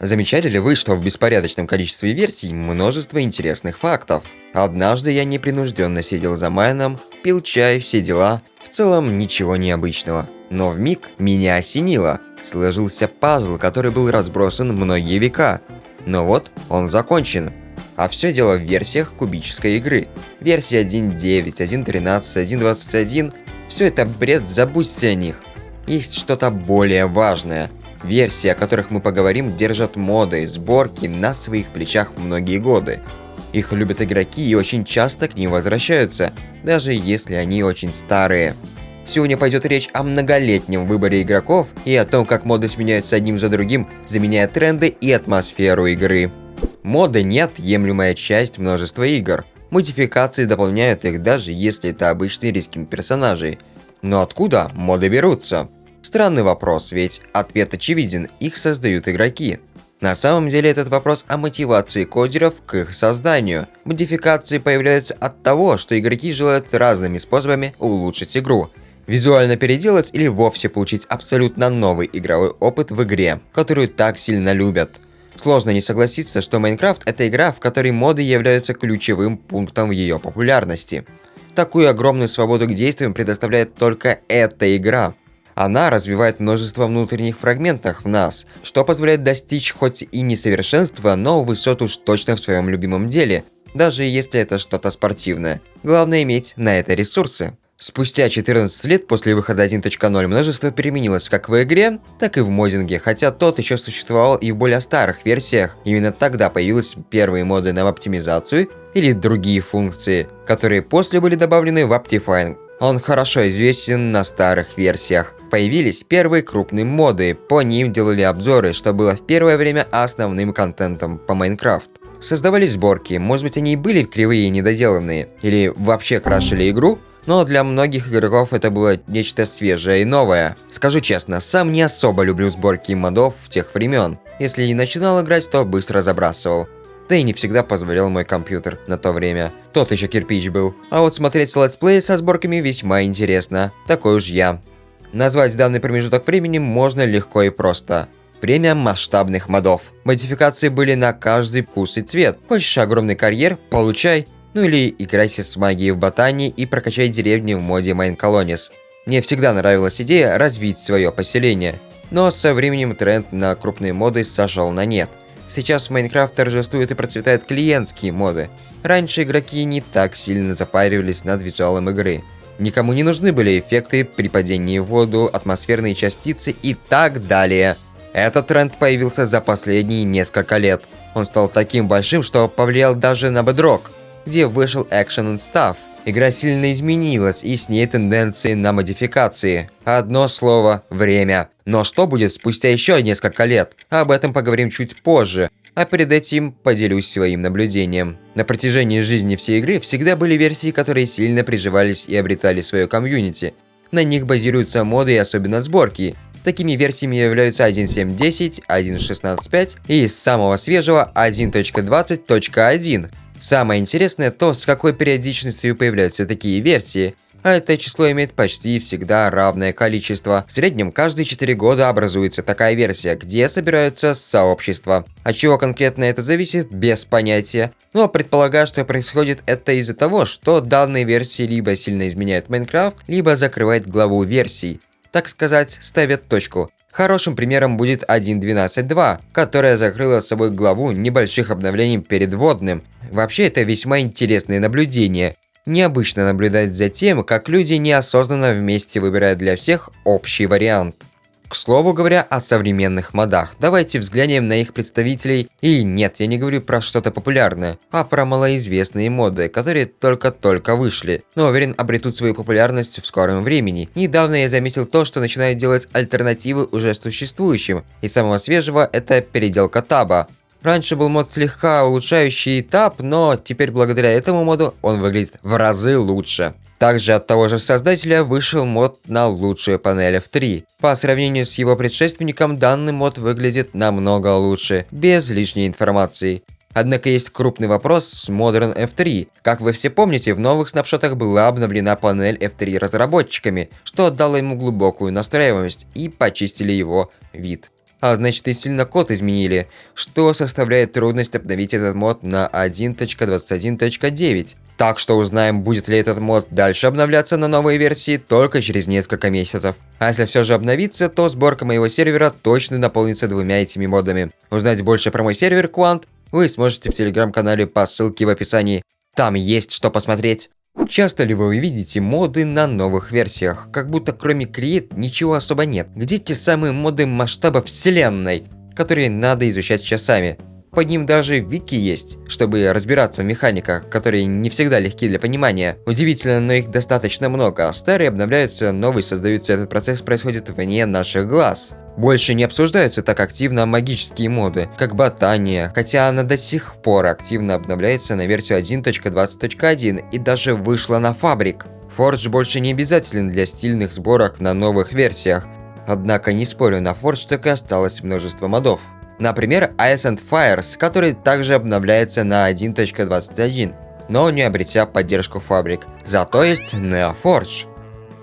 Замечали ли вы, что в беспорядочном количестве версий множество интересных фактов? Однажды я непринужденно сидел за майном, пил чай, все дела. В целом ничего необычного. Но вмиг меня осенило. Сложился пазл, который был разбросан многие века. Но вот он закончен. А все дело в версиях кубической игры. Версии 1.9, 1.13, 1.21 – все это бред, забудьте о них. Есть что-то более важное. Версии, о которых мы поговорим, держат моды и сборки на своих плечах многие годы. Их любят игроки и очень часто к ним возвращаются, даже если они очень старые. Сегодня пойдет речь о многолетнем выборе игроков и о том, как моды сменяются одним за другим, заменяя тренды и атмосферу игры. Моды – неотъемлемая часть множества игр. Модификации дополняют их, даже если это обычный рескин персонажей. Но откуда моды берутся? Странный вопрос, ведь ответ очевиден – их создают игроки. На самом деле этот вопрос о мотивации кодеров к их созданию. Модификации появляются от того, что игроки желают разными способами улучшить игру. Визуально переделать или вовсе получить абсолютно новый игровой опыт в игре, которую так сильно любят. Сложно не согласиться, что Майнкрафт – это игра, в которой моды являются ключевым пунктом в ее популярности. Такую огромную свободу к действиям предоставляет только эта игра. Она развивает множество внутренних фрагментов в нас, что позволяет достичь хоть и несовершенства, но высот уж точно в своем любимом деле, даже если это что-то спортивное. Главное иметь на это ресурсы. Спустя 14 лет после выхода 1.0 множество переменилось как в игре, так и в моддинге, хотя тот еще существовал и в более старых версиях. Именно тогда появились первые моды на оптимизацию или другие функции, которые после были добавлены в Optifine. Он хорошо известен на старых версиях. Появились первые крупные моды, по ним делали обзоры, что было в первое время основным контентом по Майнкрафт. Создавались сборки, может быть они и были кривые и недоделанные, или вообще крашили игру, но для многих игроков это было нечто свежее и новое. Скажу честно, сам не особо люблю сборки модов тех времен. Если и начинал играть, то быстро забрасывал. Да и не всегда позволял мой компьютер на то время. Тот еще кирпич был. А вот смотреть летсплеи со сборками весьма интересно. Такой уж я. Назвать данный промежуток времени можно легко и просто. Время масштабных модов. Модификации были на каждый вкус и цвет. Хочешь огромный карьер? Получай. Ну или играйся с магией в ботании и прокачай деревни в моде Майнколонис. Мне всегда нравилась идея развить свое поселение. Но со временем тренд на крупные моды сошел на нет. Сейчас в Майнкрафт торжествуют и процветают клиентские моды. Раньше игроки не так сильно запаривались над визуалом игры. Никому не нужны были эффекты при падении в воду, атмосферные частицы и так далее. Этот тренд появился за последние несколько лет. Он стал таким большим, что повлиял даже на Bedrock, где вышел Action and Stuff. Игра сильно изменилась, и с ней тенденции на модификации. Одно слово – время. Но что будет спустя еще несколько лет? Об этом поговорим чуть позже. А перед этим поделюсь своим наблюдением. На протяжении жизни всей игры всегда были версии, которые сильно приживались и обретали свое комьюнити. На них базируются моды и особенно сборки. Такими версиями являются 1.7.10, 1.16.5 и из самого свежего 1.20.1. Самое интересное то, с какой периодичностью появляются такие версии. А это число имеет почти всегда равное количество. В среднем каждые 4 года образуется такая версия, где собираются сообщества. От чего конкретно это зависит, без понятия. Но предполагаю, что происходит это из-за того, что данные версии либо сильно изменяют Майнкрафт, либо закрывают главу версий. Так сказать, ставят точку. Хорошим примером будет 1.12.2, которая закрыла с собой главу небольших обновлений перед вводным. Вообще это весьма интересное наблюдение. Необычно наблюдать за тем, как люди неосознанно вместе выбирают для всех общий вариант. К слову говоря о современных модах, давайте взглянем на их представителей. И нет, я не говорю про что-то популярное, а про малоизвестные моды, которые только-только вышли, но уверен обретут свою популярность в скором времени. Недавно я заметил то, что начинают делать альтернативы уже существующим, и самого свежего это переделка таба. Раньше был мод слегка улучшающий таб, но теперь благодаря этому моду он выглядит в разы лучше. Также от того же создателя вышел мод на лучшую панель F3. По сравнению с его предшественником, данный мод выглядит намного лучше, без лишней информации. Однако есть крупный вопрос с Modern F3. Как вы все помните, в новых снапшотах была обновлена панель F3 разработчиками, что дало ему глубокую настраиваемость и почистили его вид. а значит и сильно код изменили, что составляет трудность обновить этот мод на 1.21.9. Так что узнаем, будет ли этот мод дальше обновляться на новые версии только через несколько месяцев. А если все же обновится, то сборка моего сервера точно наполнится двумя этими модами. Узнать больше про мой сервер Quant вы сможете в телеграм-канале по ссылке в описании. Там есть что посмотреть. Часто ли вы увидите моды на новых версиях? Как будто кроме Create ничего особо нет. Где те самые моды масштаба вселенной, которые надо изучать часами? Под ним даже вики есть, чтобы разбираться в механиках, которые не всегда легки для понимания. Удивительно, но их достаточно много. Старые обновляются, новые создаются, этот процесс происходит вне наших глаз. Больше не обсуждаются так активно магические моды, как ботания, хотя она до сих пор активно обновляется на версию 1.20.1 и даже вышла на фабрик. Forge больше не обязателен для стильных сборок на новых версиях. Однако не спорю, на Forge так и осталось множество модов. Например, Ice and Fires, который также обновляется на 1.21, но не обретя поддержку фабрик. Зато есть NeoForge.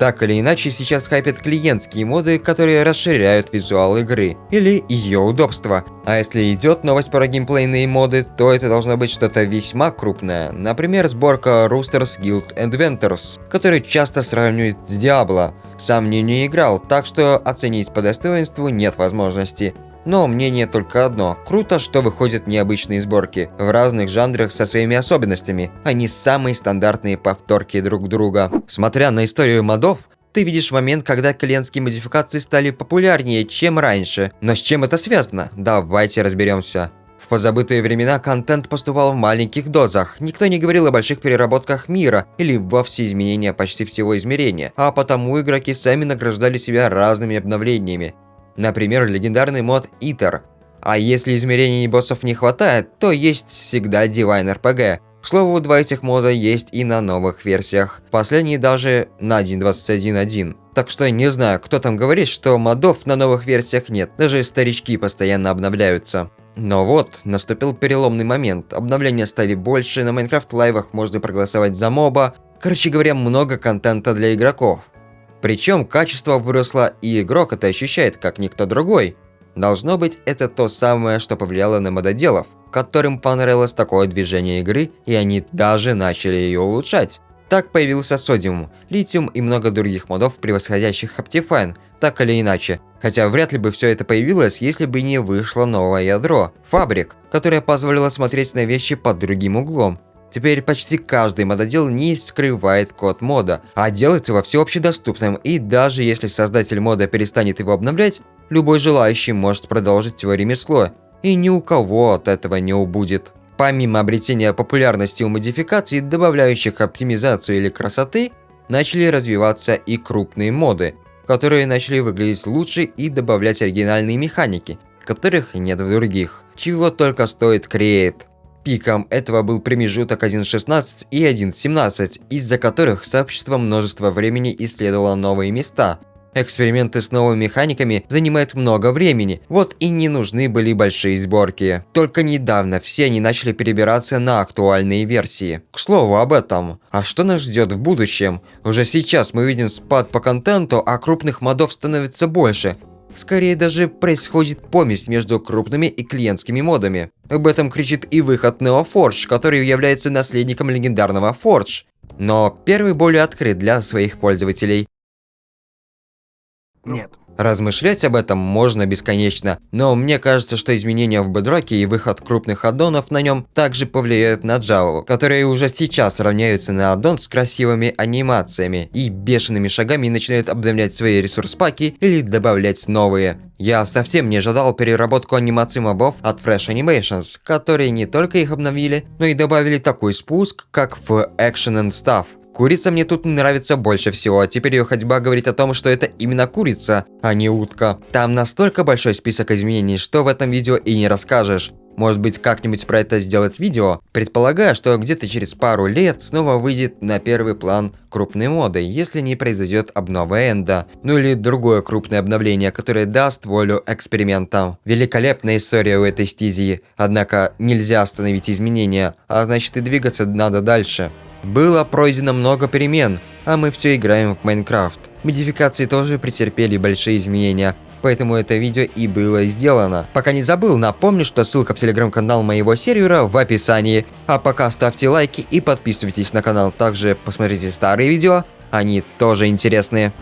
Так или иначе, сейчас хайпят клиентские моды, которые расширяют визуал игры или ее удобство. А если идет новость про геймплейные моды, то это должно быть что-то весьма крупное. Например, сборка Roosters Guild Adventures, который часто сравнивают с Diablo. Сам не играл, так что оценить по достоинству нет возможности. Но мнение только одно. Круто, что выходят необычные сборки в разных жанрах со своими особенностями, а не самые стандартные повторки друг друга. Смотря на историю модов, ты видишь момент, когда клиентские модификации стали популярнее, чем раньше. Но с чем это связано? Давайте разберемся. В позабытые времена контент поступал в маленьких дозах, никто не говорил о больших переработках мира или вовсе изменения почти всего измерения, а потому игроки сами награждали себя разными обновлениями. Например, легендарный мод Итер. А если измерений и боссов не хватает, то есть всегда Divine RPG. К слову, два этих мода есть и на новых версиях. Последний даже на 1.21.1. Так что не знаю, кто там говорит, что модов на новых версиях нет. Даже старички постоянно обновляются. Но вот, наступил переломный момент. Обновления стали больше, на Майнкрафт лайвах можно проголосовать за моба. Короче говоря, много контента для игроков. Причем качество выросло, и игрок это ощущает, как никто другой. Должно быть, это то самое, что повлияло на мододелов, которым понравилось такое движение игры, и они даже начали ее улучшать. Так появился Sodium, Lithium и много других модов, превосходящих Optifine, так или иначе. Хотя вряд ли бы все это появилось, если бы не вышло новое ядро, Fabric, которое позволило смотреть на вещи под другим углом. Теперь почти каждый мододел не скрывает код мода, а делает его всеобщедоступным, и даже если создатель мода перестанет его обновлять, любой желающий может продолжить его ремесло, и ни у кого от этого не убудет. Помимо обретения популярности у модификаций, добавляющих оптимизацию или красоты, начали развиваться и крупные моды, которые начали выглядеть лучше и добавлять оригинальные механики, которых нет в других, чего только стоит Create. Пиком этого был промежуток 1.16 и 1.17, из-за которых сообщество множество времени исследовало новые места. Эксперименты с новыми механиками занимают много времени, вот и не нужны были большие сборки. Только недавно все они начали перебираться на актуальные версии. К слову об этом. А что нас ждет в будущем? Уже сейчас мы видим спад по контенту, а крупных модов становится больше. Скорее даже происходит помесь между крупными и клиентскими модами. Об этом кричит и выход NeoForge, который является наследником легендарного Forge. Но первый более открыт для своих пользователей. Нет. Размышлять об этом можно бесконечно, но мне кажется, что изменения в Bedrock и выход крупных аддонов на нем также повлияют на Java, которые уже сейчас равняются на аддон с красивыми анимациями и бешеными шагами начинают обновлять свои ресурс-паки или добавлять новые. Я совсем не ожидал переработку анимаций мобов от Fresh Animations, которые не только их обновили, но и добавили такой спуск, как в Action and Stuff. Курица мне тут нравится больше всего, а теперь ее ходьба говорит о том, что это именно курица, а не утка. Там настолько большой список изменений, что в этом видео и не расскажешь. Может быть, как-нибудь про это сделать видео? Предполагаю, что где-то через пару лет снова выйдет на первый план крупные моды, если не произойдет обнова Энда, ну или другое крупное обновление, которое даст волю экспериментам. Великолепная история у этой стезии, однако нельзя остановить изменения, а значит и двигаться надо дальше. Было пройдено много перемен, а мы все играем в Майнкрафт. Модификации тоже претерпели большие изменения, поэтому это видео и было сделано. Пока не забыл, напомню, что ссылка в телеграм-канал моего сервера в описании. А пока ставьте лайки и подписывайтесь на канал. Также посмотрите старые видео, они тоже интересные.